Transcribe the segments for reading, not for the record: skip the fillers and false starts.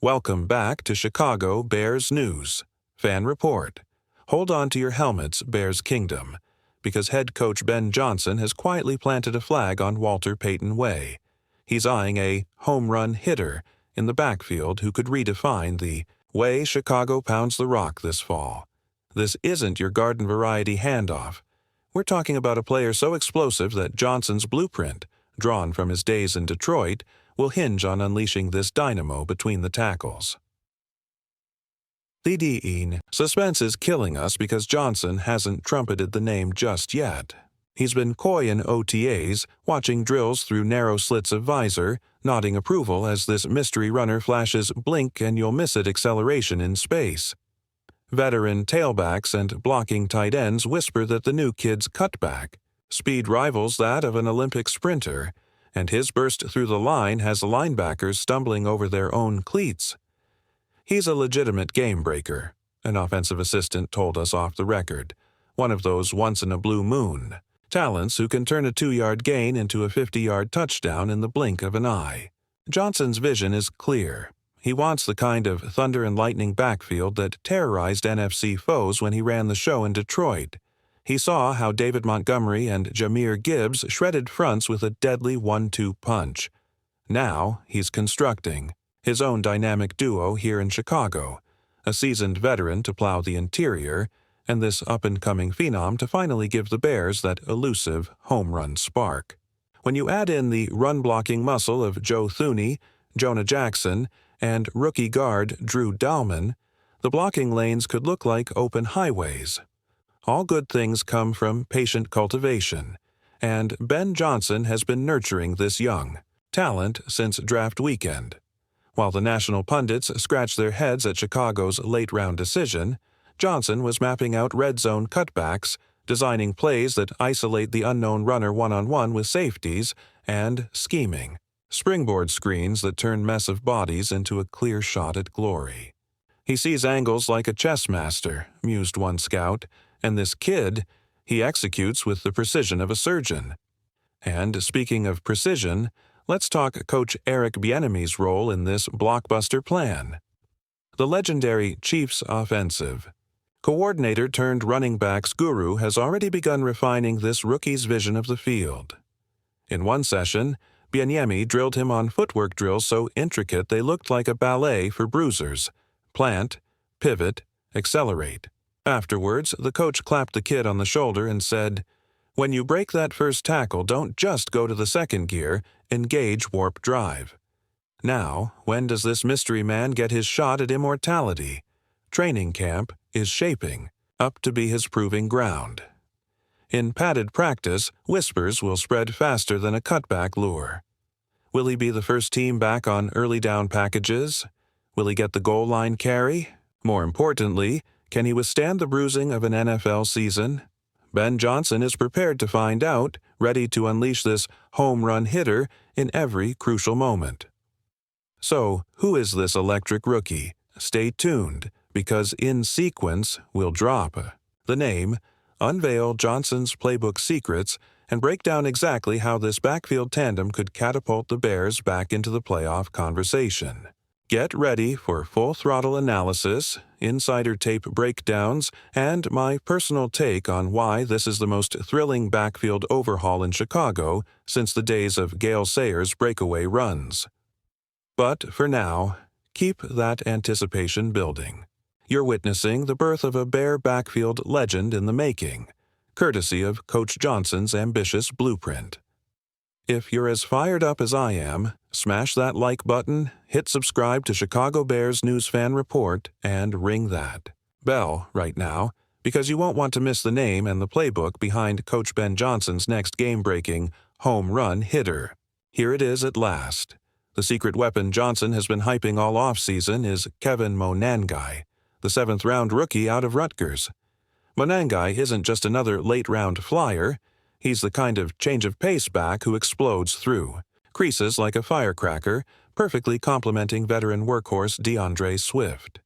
Welcome back to Chicago Bears News. Fan Report. Hold on to your helmets, Bears Kingdom, because head coach Ben Johnson has quietly planted a flag on Walter Payton Way. He's eyeing a home run hitter in the backfield who could redefine the way Chicago pounds the rock this fall. This isn't your garden variety handoff. We're talking about a player so explosive that Johnson's blueprint, drawn from his days in Detroit, will hinge on unleashing this dynamo between the tackles. Suspense is killing us because Johnson hasn't trumpeted the name just yet. He's been coy in OTAs, watching drills through narrow slits of visor, nodding approval as this mystery runner flashes blink-and-you'll-miss-it acceleration in space. Veteran tailbacks and blocking tight ends whisper that the new kid's cutback. Speed rivals that of an Olympic sprinter, and his burst through the line has linebackers stumbling over their own cleats. He's a legitimate game-breaker, an offensive assistant told us off the record, one of those once-in-a-blue-moon talents who can turn a 2-yard gain into a 50-yard touchdown in the blink of an eye. Johnson's vision is clear. He wants the kind of thunder and lightning backfield that terrorized NFC foes when he ran the show in Detroit. He saw how David Montgomery and Jahmyr Gibbs shredded fronts with a deadly 1-2 punch. Now he's constructing his own dynamic duo here in Chicago, a seasoned veteran to plow the interior, and this up-and-coming phenom to finally give the Bears that elusive home run spark. When you add in the run-blocking muscle of Joe Thuney, Jonah Jackson, and rookie guard Drew Dalman, the blocking lanes could look like open highways. All good things come from patient cultivation, and Ben Johnson has been nurturing this young talent since draft weekend. While the national pundits scratched their heads at Chicago's late-round decision, Johnson was mapping out red zone cutbacks, designing plays that isolate the unknown runner one-on-one with safeties, and scheming springboard screens that turn mess of bodies into a clear shot at glory. He sees angles like a chess master, mused one scout, and this kid, he executes with the precision of a surgeon. And speaking of precision, let's talk Coach Eric Bieniemy's role in this blockbuster plan. The legendary Chiefs offensive coordinator turned running backs guru has already begun refining this rookie's vision of the field. In one session, Bieniemy drilled him on footwork drills so intricate they looked like a ballet for bruisers: plant, pivot, accelerate. Afterwards, the coach clapped the kid on the shoulder and said, "When you break that first tackle, don't just go to the second gear, engage warp drive." Now, when does this mystery man get his shot at immortality? Training camp is shaping up to be his proving ground. In padded practice, whispers will spread faster than a cutback lure. Will he be the first team back on early down packages? Will he get the goal line carry? More importantly, can he withstand the bruising of an NFL season? Ben Johnson is prepared to find out, ready to unleash this home run hitter in every crucial moment. So, who is this electric rookie? Stay tuned, because in sequence we'll drop the name, unveil Johnson's playbook secrets, and break down exactly how this backfield tandem could catapult the Bears back into the playoff conversation. Get ready for full-throttle analysis, insider tape breakdowns, and my personal take on why this is the most thrilling backfield overhaul in Chicago since the days of Gale Sayers' breakaway runs. But for now, keep that anticipation building. You're witnessing the birth of a Bear backfield legend in the making, courtesy of Coach Johnson's ambitious blueprint. If you're as fired up as I am, smash that like button, hit subscribe to Chicago Bears News Fan Report, and ring that bell right now, because you won't want to miss the name and the playbook behind Coach Ben Johnson's next game-breaking home run hitter. Here it is at last. The secret weapon Johnson has been hyping all offseason is Kevin Monangai, the 7th-round rookie out of Rutgers. Monangai isn't just another late-round flyer. He's the kind of change-of-pace back who explodes through creases like a firecracker, perfectly complementing veteran workhorse DeAndre Swift.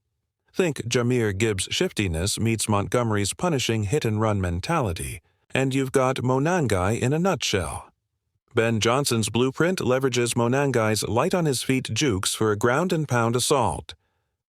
Think Jahmyr Gibbs' shiftiness meets Montgomery's punishing hit-and-run mentality, and you've got Monangai in a nutshell. Ben Johnson's blueprint leverages Monangai's light-on-his-feet jukes for a ground-and-pound assault.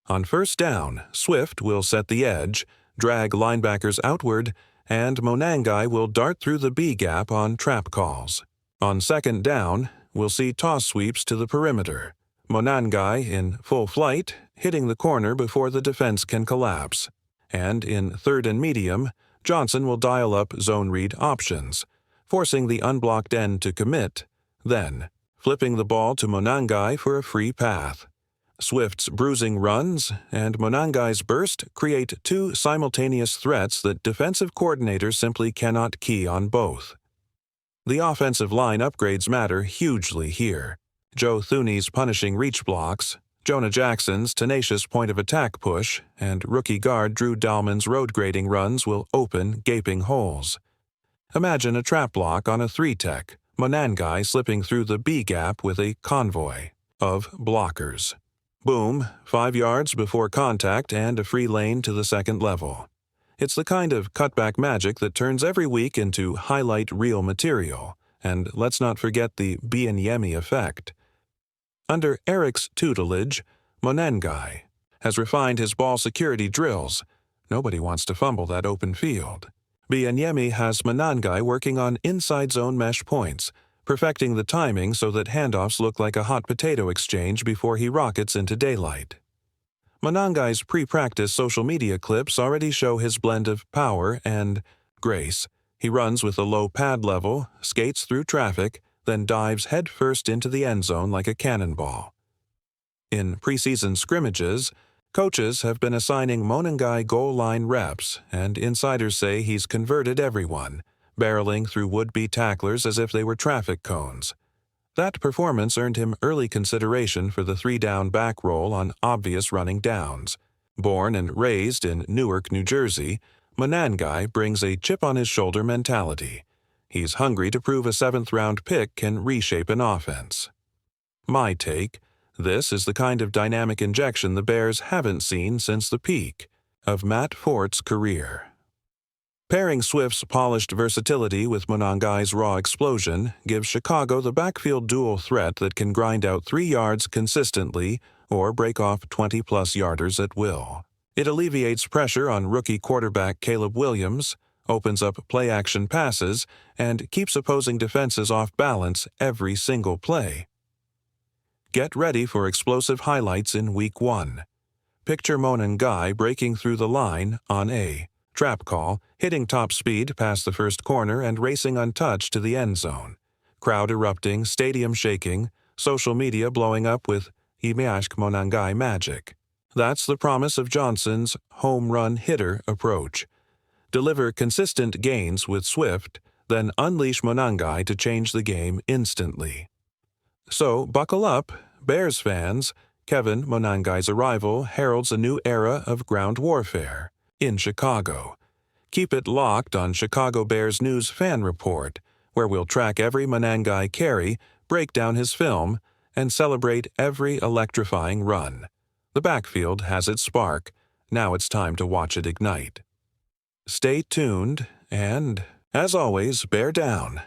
On first down, Swift will set the edge, drag linebackers outward, and Monangai will dart through the B-gap on trap calls. On second down, we'll see toss sweeps to the perimeter. Monangai, in full flight, hitting the corner before the defense can collapse. And in third and medium, Johnson will dial up zone read options, forcing the unblocked end to commit, then flipping the ball to Monangai for a free path. Swift's bruising runs and Monangai's burst create two simultaneous threats that defensive coordinators simply cannot key on both. The offensive line upgrades matter hugely here. Joe Thuney's punishing reach blocks, Jonah Jackson's tenacious point-of-attack push, and rookie guard Drew Dalman's road-grading runs will open gaping holes. Imagine a trap block on a 3-tech, Monangai slipping through the B-gap with a convoy of blockers. Boom, 5 yards before contact and a free lane to the second level. It's the kind of cutback magic that turns every week into highlight reel material, and let's not forget the Bieniemy effect. Under Eric's tutelage, Monangai has refined his ball security drills. Nobody wants to fumble that open field. Bieniemy has Monangai working on inside zone mesh points, perfecting the timing so that handoffs look like a hot potato exchange before he rockets into daylight. Monangai's pre-practice social media clips already show his blend of power and grace. He runs with a low pad level, skates through traffic, then dives headfirst into the end zone like a cannonball. In preseason scrimmages, coaches have been assigning Monangai goal line reps, and insiders say he's converted everyone, barreling through would-be tacklers as if they were traffic cones. That performance earned him early consideration for the 3-down back role on obvious running downs. Born and raised in Newark, New Jersey, Monangai brings a chip-on-his-shoulder mentality. He's hungry to prove a 7th-round pick can reshape an offense. My take: this is the kind of dynamic injection the Bears haven't seen since the peak of Matt Fort's career. Pairing Swift's polished versatility with Monangai's raw explosion gives Chicago the backfield dual threat that can grind out 3 yards consistently or break off 20-plus yarders at will. It alleviates pressure on rookie quarterback Caleb Williams, opens up play-action passes, and keeps opposing defenses off balance every single play. Get ready for explosive highlights in Week 1. Picture Monangai breaking through the line on a trap call, hitting top speed past the first corner and racing untouched to the end zone. Crowd erupting, stadium shaking, social media blowing up with Imeashk Monangai magic. That's the promise of Johnson's home run hitter approach. Deliver consistent gains with Swift, then unleash Monangai to change the game instantly. So buckle up, Bears fans. Kevin Monangai's arrival heralds a new era of ground warfare in Chicago. Keep it locked on Chicago Bears News Fan Report, where we'll track every Monangai carry, break down his film, and celebrate every electrifying run. The backfield has its spark. Now it's time to watch it ignite. Stay tuned and, as always, bear down.